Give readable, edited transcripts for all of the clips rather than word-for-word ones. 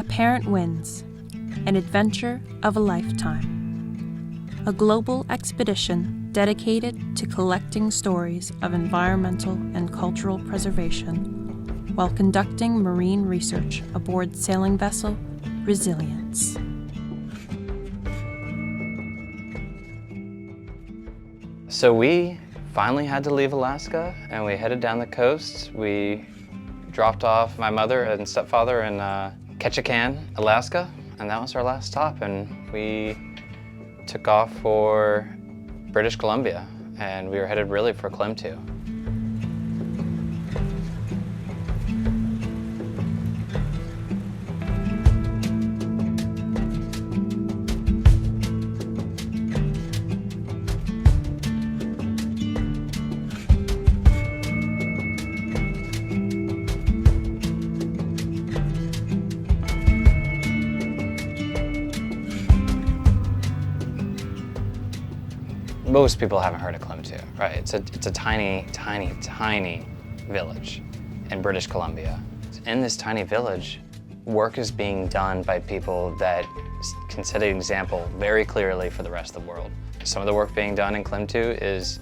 A Parent Wins, an adventure of a lifetime. A global expedition dedicated to collecting stories of environmental and cultural preservation while conducting marine research aboard sailing vessel Resilience. So we finally had to leave Alaska and we headed down the coast. We dropped off my mother and stepfather in Ketchikan, Alaska, and that was our last stop. And we took off for British Columbia, and we were headed really for Klemtu. Most people haven't heard of Klemtu, right? It's a tiny, tiny, tiny village in British Columbia. In this tiny village, work is being done by people that can set an example very clearly for the rest of the world. Some of the work being done in Klemtu is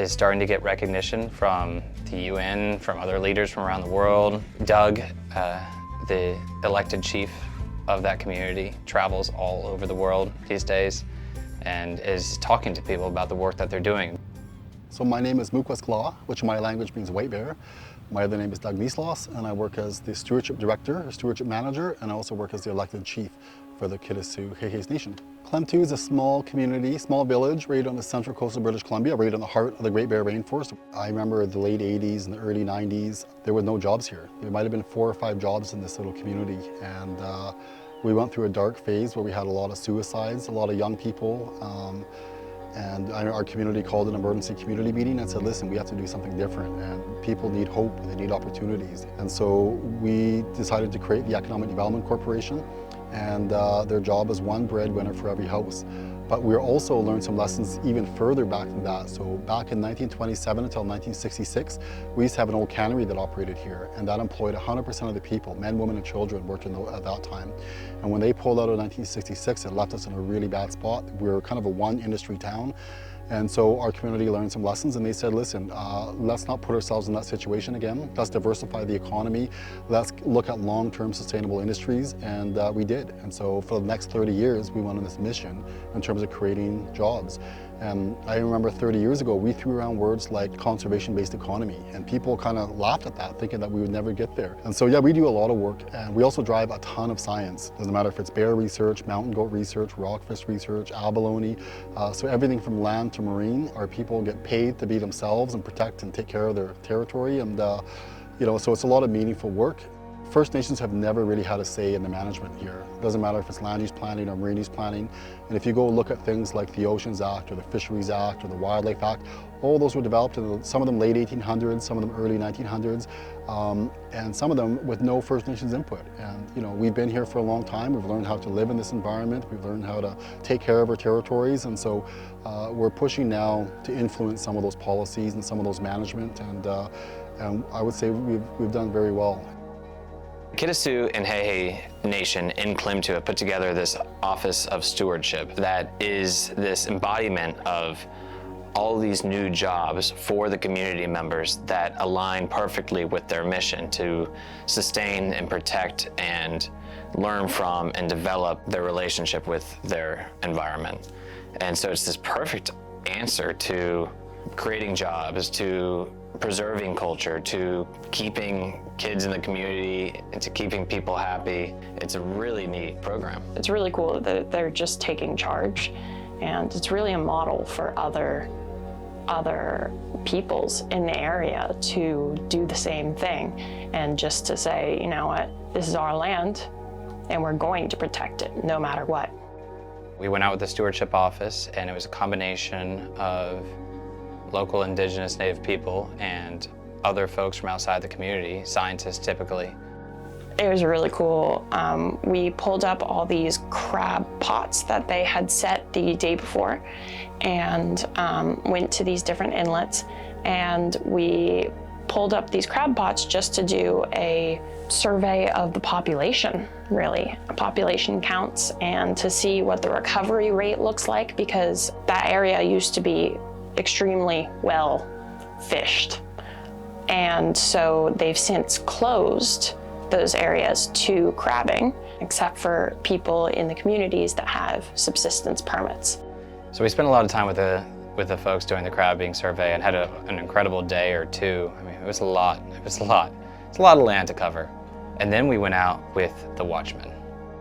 starting to get recognition from the UN, from other leaders from around the world. Doug, the elected chief of that community, travels all over the world these days and is talking to people about the work that they're doing. So my name is Xai'Xais, which in my language means white bear. My other name is Doug Neasloss, and I work as the Stewardship Director, or Stewardship Manager, and I also work as the elected chief for the Kitasoo Xai'Xais Nation. Klemtu is a small community, small village right on the central coast of British Columbia, right in the heart of the Great Bear Rainforest. I remember the late 80s and the early 90s, there were no jobs here. There might have been 4 or 5 jobs in this little community, and we went through a dark phase where we had a lot of suicides, a lot of young people, and our community called an emergency community meeting and said, listen, we have to do something different, and people need hope, they need opportunities. And so we decided to create the Economic Development Corporation, and their job is one breadwinner for every house. But we also learned some lessons even further back than that. So back in 1927 until 1966, we used to have an old cannery that operated here, and that employed 100% of the people, men, women, and children worked at that time. And when they pulled out in 1966, it left us in a really bad spot. We were kind of a one industry town. And so our community learned some lessons, and they said, listen, let's not put ourselves in that situation again. Let's diversify the economy. Let's look at long-term sustainable industries, and we did. And so for the next 30 years, we went on this mission in terms of creating jobs. And I remember 30 years ago, we threw around words like conservation-based economy, and people kind of laughed at that, thinking that we would never get there. And so yeah, we do a lot of work, and we also drive a ton of science. Doesn't matter if it's bear research, mountain goat research, rockfish research, abalone, so everything from land to marine. Our people get paid to be themselves and protect and take care of their territory, and so it's a lot of meaningful work. First Nations have never really had a say in the management here. It doesn't matter if it's land use planning or marine use planning. And if you go look at things like the Oceans Act or the Fisheries Act or the Wildlife Act, all those were developed in some of them late 1800s, some of them early 1900s, and some of them with no First Nations input. And we've been here for a long time. We've learned how to live in this environment. We've learned how to take care of our territories. And so we're pushing now to influence some of those policies and some of those management. And I would say we've done very well. Kitasoo and Xai'Xais Nation in Klemtu have put together this Office of Stewardship that is this embodiment of all these new jobs for the community members that align perfectly with their mission to sustain and protect and learn from and develop their relationship with their environment. And so it's this perfect answer to creating jobs, to preserving culture, to keeping kids in the community, and to keeping people happy. It's a really neat program. It's really cool that they're just taking charge, and it's really a model for other peoples in the area to do the same thing, and just to say, you know what, this is our land, and we're going to protect it no matter what. We went out with the Stewardship Office, and it was a combination of local Indigenous Native people and other folks from outside the community, scientists typically. It was really cool. We pulled up all these crab pots that they had set the day before and went to these different inlets, and we pulled up these crab pots just to do a survey of the population, really, population counts, and to see what the recovery rate looks like, because that area used to be extremely well fished. And so they've since closed those areas to crabbing, except for people in the communities that have subsistence permits. So we spent a lot of time with the folks doing the crabbing survey and had an incredible day or two. I mean, it was a lot. It's a lot of land to cover. And then we went out with the Watchmen.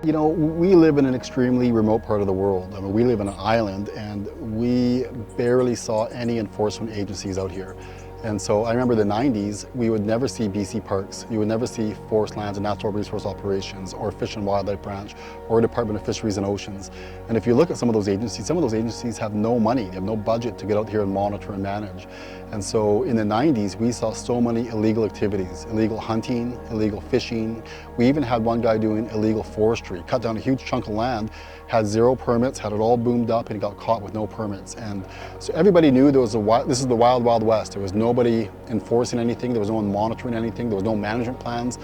You know, we live in an extremely remote part of the world. I mean, we live in an island and we barely saw any enforcement agencies out here. And so I remember the 90s, we would never see BC Parks. You would never see Forest Lands and Natural Resource Operations or Fish and Wildlife Branch or Department of Fisheries and Oceans. And if you look at some of those agencies have no money, they have no budget to get out here and monitor and manage. And so in the 90s, we saw so many illegal activities, illegal hunting, illegal fishing. We even had one guy doing illegal forestry, cut down a huge chunk of land, had 0 permits, had it all boomed up, and he got caught with no permits. And so everybody knew this is the wild, wild west. There was nobody enforcing anything, there was no one monitoring anything, there was no management plans.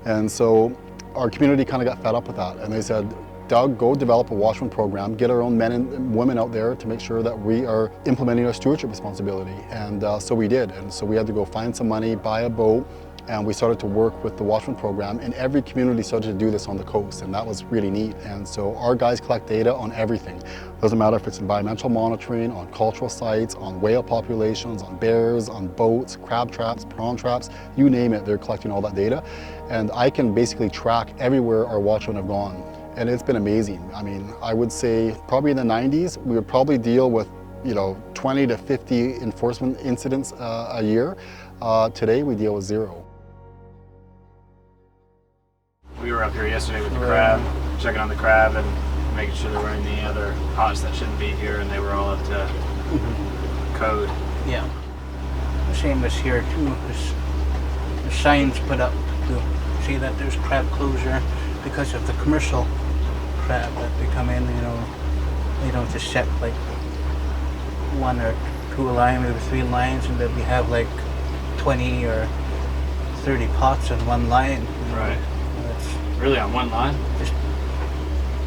And so our community kind of got fed up with that. And they said, Doug, go develop a Watchmen program, get our own men and women out there to make sure that we are implementing our stewardship responsibility. And so we did. And so we had to go find some money, buy a boat, and we started to work with the Watchmen program, and every community started to do this on the coast, and that was really neat. And so our guys collect data on everything. Doesn't matter if it's environmental monitoring, on cultural sites, on whale populations, on bears, on boats, crab traps, prawn traps, you name it, they're collecting all that data. And I can basically track everywhere our Watchmen have gone. And it's been amazing. I mean, I would say probably in the 90s, we would probably deal with 20 to 50 enforcement incidents a year. Today we deal with 0. We were up here yesterday with the crab, checking on the crab and making sure there weren't any other pots that shouldn't be here, and they were all up to code. Yeah. The same as here too. There's signs put up to see that there's crab closure because of the commercial crab that they come in, they don't just set like 1 or 2 lines, maybe 3 lines, and then we have like 20 or 30 pots on 1 line. Right. Really on 1 line?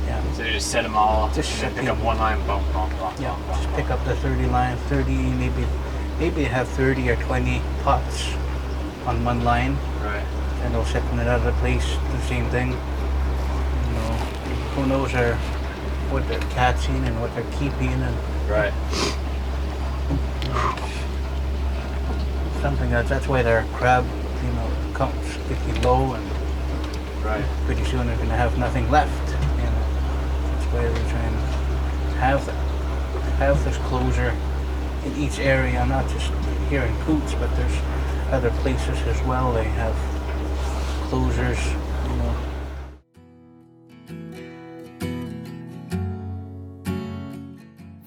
Yeah. So you just set them all, just and then pick up 1 line, boom, boom, boom. Yeah, boom, just boom, pick boom. up the 30 lines, 30, maybe have 30 or 20 pots on 1 line. Right. And they'll set in another place, the same thing. Who knows what they're catching and what they're keeping, and right. Something that's why their crab, comes pretty low, and right. pretty soon they're gonna have nothing left. That's why they're trying to have this closure in each area, not just here in Coots, but there's other places as well. They have closures,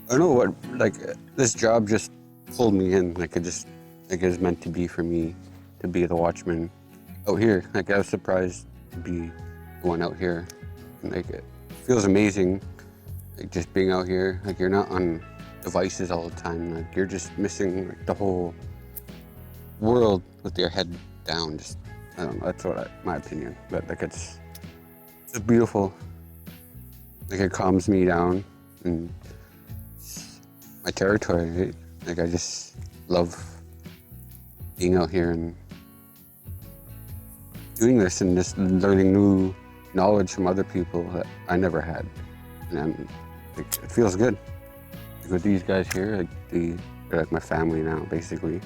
I don't know what, this job just pulled me in. It was meant to be for me to be the Watchman out here. I was surprised to be the one out here. And it feels amazing, just being out here. You're not on devices all the time. You're just missing the whole world with your head down. I don't know, that's my opinion. But it's beautiful. It calms me down, and my territory. I just love being out here and doing this and just learning new knowledge from other people that I never had. And it feels good. With these guys here, they're like my family now, basically.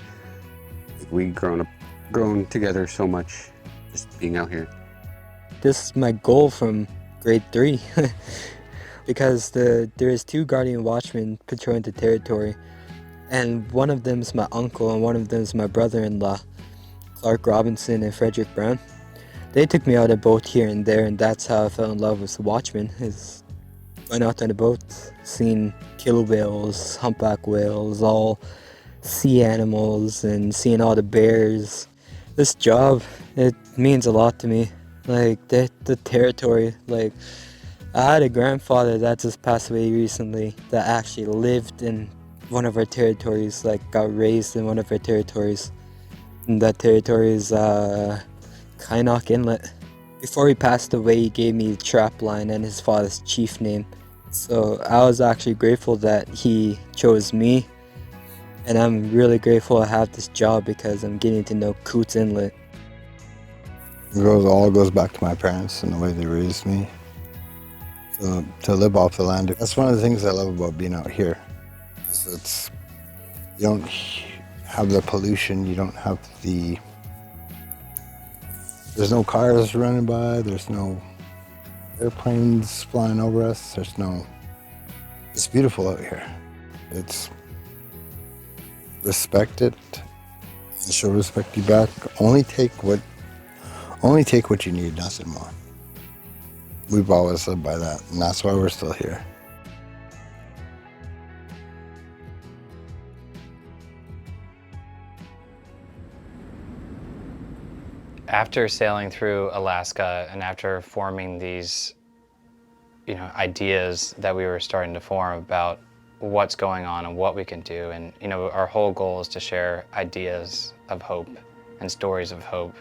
We've grown together so much just being out here. This is my goal from grade 3. Because there is 2 Guardian Watchmen patrolling the territory, and one of them is my uncle and one of them is my brother-in-law, Clark Robinson and Frederick Brown. They took me out on a boat here and there, and that's how I fell in love with the Watchmen, is going out on a boat, seeing killer whales, humpback whales, all sea animals, and seeing all the bears. This job, it means a lot to me. The territory, I had a grandfather that just passed away recently that actually lived in one of our territories, got raised in one of our territories. And that territory is Kynoch Inlet. Before he passed away, he gave me the trap line and his father's chief name. So I was actually grateful that he chose me. And I'm really grateful I have this job because I'm getting to know Coots Inlet. It all goes back to my parents and the way they raised me. So to live off the land, that's one of the things I love about being out here. You don't have the pollution, you don't have there's no cars running by, there's no airplanes flying over us, it's beautiful out here. It's respect it, and she'll respect you back. Only take what you need, nothing more. We've always lived by that, and that's why we're still here. After sailing through Alaska and after forming these, ideas that we were starting to form about what's going on and what we can do, and our whole goal is to share ideas of hope and stories of hope,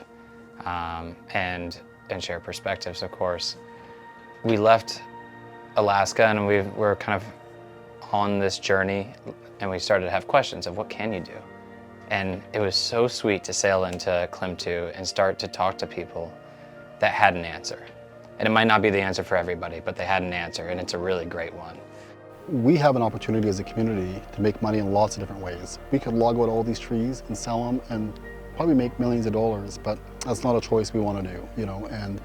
and share perspectives, of course. We left Alaska and we're kind of on this journey, and we started to have questions of what can you do? And it was so sweet to sail into Klemtu and start to talk to people that had an answer. And it might not be the answer for everybody, but they had an answer, and it's a really great one. We have an opportunity as a community to make money in lots of different ways. We could log out all these trees and sell them and probably make millions of dollars, but that's not a choice we want to do, and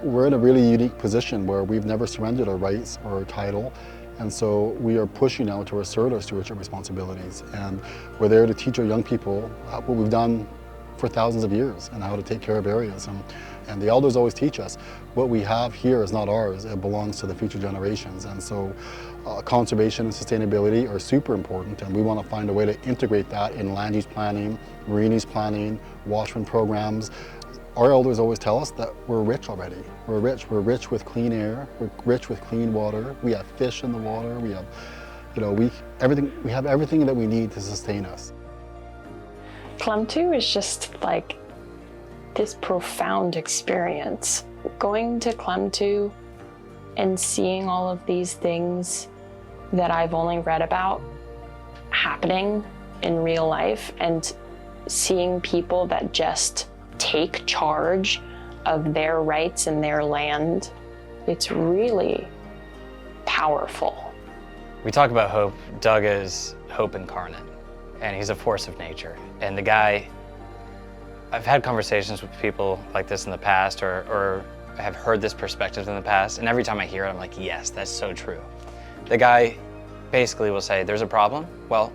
we're in a really unique position where we've never surrendered our rights or our title. And so we are pushing now to assert our stewardship responsibilities. And we're there to teach our young people what we've done for thousands of years and how to take care of areas. And the elders always teach us, what we have here is not ours, it belongs to the future generations. And so conservation and sustainability are super important, and we want to find a way to integrate that in land use planning, marine use planning, Watchmen programs. Our elders always tell us that we're rich already. We're rich with clean air, we're rich with clean water, we have fish in the water, we have, we have everything that we need to sustain us. Klemtu is just like this profound experience. Going to Klemtu and seeing all of these things that I've only read about happening in real life, and seeing people that just take charge of their rights and their land, it's really powerful. We talk about hope. Doug is hope incarnate, and he's a force of nature. And the guy, I've had conversations with people like this in the past, or have heard this perspective in the past, and every time I hear it, I'm like, yes, that's so true. The guy basically will say, there's a problem? Well,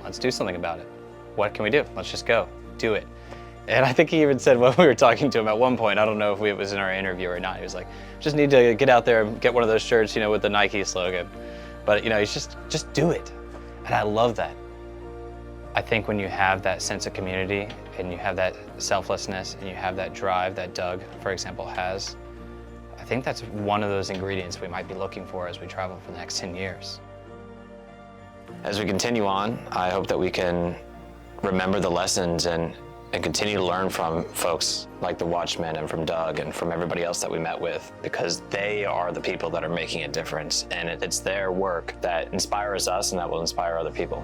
let's do something about it. What can we do? Let's just go, do it. And I think he even said when we were talking to him at one point, I don't know if it was in our interview or not, he was like, just need to get out there and get one of those shirts, with the Nike slogan. But, he's just do it. And I love that. I think when you have that sense of community and you have that selflessness and you have that drive that Doug, for example, has, I think that's one of those ingredients we might be looking for as we travel for the next 10 years. As we continue on, I hope that we can remember the lessons and continue to learn from folks like the Watchmen and from Doug and from everybody else that we met with, because they are the people that are making a difference, and it's their work that inspires us and that will inspire other people.